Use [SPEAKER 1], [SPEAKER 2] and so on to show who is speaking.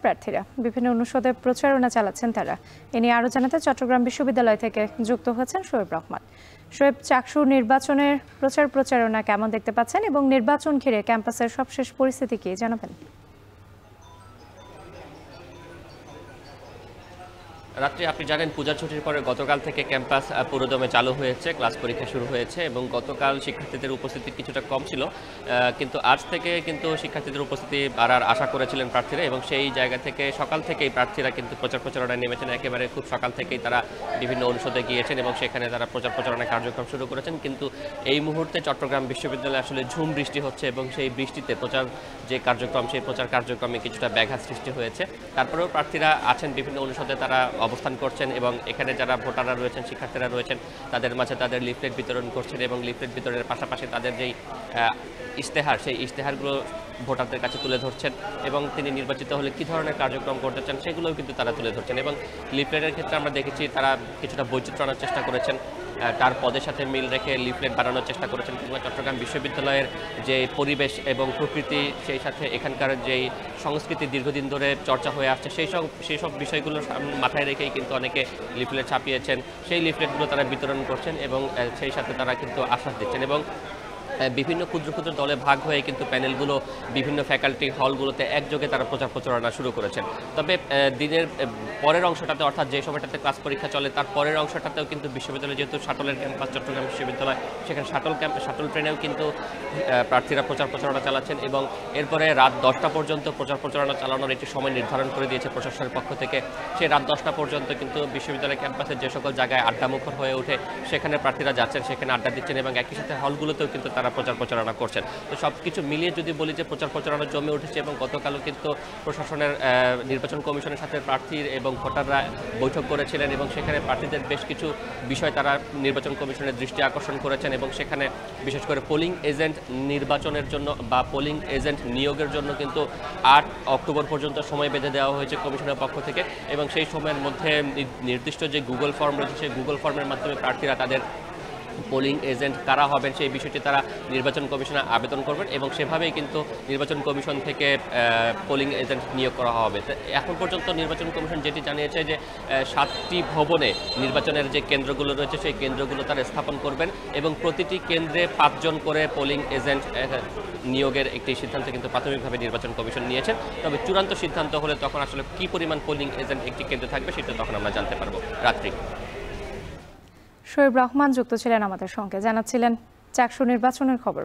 [SPEAKER 1] প্রার্থীরা বিভিন্ন অনুষদে প্রচারণা চালাচ্ছেন তারা। এ নিয়ে আরও জানাতে চট্টগ্রাম বিশ্ববিদ্যালয় থেকে যুক্ত হয়েছেন শোয়েব রহমান। শোয়েব, চাকসু নির্বাচনের প্রচারণা কেমন দেখতে পাচ্ছেন এবং নির্বাচন ঘিরে ক্যাম্পাসের সবশেষ পরিস্থিতি কি জানাবেন?
[SPEAKER 2] রাত্রি আপনি জানেন পূজার ছুটির পরে গতকাল থেকে ক্যাম্পাস পুরোদমে চালু হয়েছে, ক্লাস পরীক্ষা শুরু হয়েছে এবং গতকাল শিক্ষার্থীদের উপস্থিতি কিছুটা কম ছিল, কিন্তু আজ থেকে কিন্তু শিক্ষার্থীদের উপস্থিতি বাড়ার আশা করেছিলেন প্রার্থীরা এবং সেই জায়গা থেকে সকাল থেকেই প্রার্থীরা কিন্তু প্রচারণায় নেমেছেন। একেবারে খুব সকাল থেকেই তারা বিভিন্ন অনুষদে গিয়েছেন এবং সেখানে তারা প্রচারণার কার্যক্রম শুরু করেছেন। কিন্তু এই মুহূর্তে চট্টগ্রাম বিশ্ববিদ্যালয়ে আসলে ঝুম বৃষ্টি হচ্ছে এবং সেই বৃষ্টিতে সেই প্রচার কার্যক্রমে কিছুটা ব্যাঘাত সৃষ্টি হয়েছে। তারপরেও প্রার্থীরা আছেন বিভিন্ন অনুষদে, তারা অবস্থান করছেন এবং এখানে যারা ভোটাররা রয়েছেন, শিক্ষার্থীরা রয়েছেন, তাদের মাঝে তাদের লিফলেট বিতরণ করছেন এবং লিফলেট বিতরণের পাশাপাশি তাদের যেই সেই ইশতেহারগুলো ভোটারদের কাছে তুলে ধরছেন এবং তিনি নির্বাচিত হলে কী ধরনের কার্যক্রম করতে চান সেগুলোও কিন্তু তারা তুলে ধরছেন। এবং লিফলেটের ক্ষেত্রে আমরা দেখেছি তারা কিছুটা বৈচিত্র্য আনার চেষ্টা করেছেন, তার পদের সাথে মিল রেখে লিফলেট বানানোর চেষ্টা করেছেন, কিংবা চট্টগ্রাম বিশ্ববিদ্যালয়ের যে পরিবেশ এবং প্রকৃতি, সেই সাথে এখানকার যেই সংস্কৃতি দীর্ঘদিন ধরে চর্চা হয়ে আসছে সেই সব বিষয়গুলো মাথায় রেখেই কিন্তু অনেকে লিফলেট ছাপিয়েছেন। সেই লিফলেটগুলো তারা বিতরণ করছেন এবং সেই সাথে তারা কিন্তু আশ্বাস দিচ্ছেন এবং বিভিন্ন ক্ষুদ্র ক্ষুদ্র দলে ভাগ হয়ে কিন্তু প্যানেলগুলো বিভিন্ন ফ্যাকাল্টি হলগুলোতে একযোগে তারা প্রচারণা শুরু করেছেন। তবে দিনের পরের অংশটাতে, অর্থাৎ যে সময়টাতে ক্লাস পরীক্ষা চলে তার পরের অংশটাতেও কিন্তু বিশ্ববিদ্যালয় যেহেতু শাটলের ক্যাম্পাস চট্টগ্রাম বিশ্ববিদ্যালয়, সেখানে শাটল ট্রেনেও কিন্তু প্রার্থীরা প্রচারণা চালাচ্ছেন এবং এরপরে রাত 10টা পর্যন্ত প্রচারণা চালানোর একটি সময় নির্ধারণ করে দিয়েছে প্রশাসনের পক্ষ থেকে। সেই রাত 10টা পর্যন্ত কিন্তু বিশ্ববিদ্যালয় ক্যাম্পাসের যে সকল জায়গায় আড্ডামুখর হয়ে ওঠে সেখানে প্রার্থীরা যাচ্ছেন, সেখানে আড্ডা দিচ্ছেন এবং একই সাথে হলগুলোতেও কিন্তু তারা প্রচারণা করছেন। তো সব কিছু মিলিয়ে যদি বলি যে প্রচারণা জমে উঠেছে এবং গতকালও কিন্তু প্রশাসনের নির্বাচন কমিশনের সাথে প্রার্থীর এবং ভোটাররা বৈঠক করেছিলেন এবং সেখানে প্রার্থীদের বেশ কিছু বিষয় তারা নির্বাচন কমিশনের দৃষ্টি আকর্ষণ করেছেন এবং সেখানে বিশেষ করে পোলিং এজেন্ট নির্বাচনের জন্য বা পোলিং এজেন্ট নিয়োগের জন্য কিন্তু 8 অক্টোবর পর্যন্ত সময় বেঁধে দেওয়া হয়েছে কমিশনের পক্ষ থেকে এবং সেই সময়ের মধ্যে নির্দিষ্ট যে গুগল ফর্ম রয়েছে সেই গুগল ফর্মের মাধ্যমে প্রার্থীরা তাদের পোলিং এজেন্ট কারা হবেন সেই বিষয়টি তারা নির্বাচন কমিশনে আবেদন করবেন এবং সেভাবেই কিন্তু নির্বাচন কমিশন থেকে পোলিং এজেন্ট নিয়োগ করা হবে। এখন পর্যন্ত নির্বাচন কমিশন যেটি জানিয়েছে যে 7টি ভবনে নির্বাচনের যে কেন্দ্রগুলো রয়েছে সেই কেন্দ্রগুলো তারা স্থাপন করবেন এবং প্রতিটি কেন্দ্রে 5 জন করে পোলিং এজেন্ট নিয়োগের একটি সিদ্ধান্ত কিন্তু প্রাথমিকভাবে নির্বাচন কমিশন নিয়েছেন। তবে চূড়ান্ত সিদ্ধান্ত হলে তখন আসলে কী পরিমাণ পোলিং এজেন্ট একটি কেন্দ্রে থাকবে সেটা তখন আমরা জানতে পারবো। রাত্রি
[SPEAKER 1] শোয়েব রহমান যুক্ত ছিলেন আমাদের সঙ্গে, জানাচ্ছিলেন চাকসু নির্বাচনের খবর।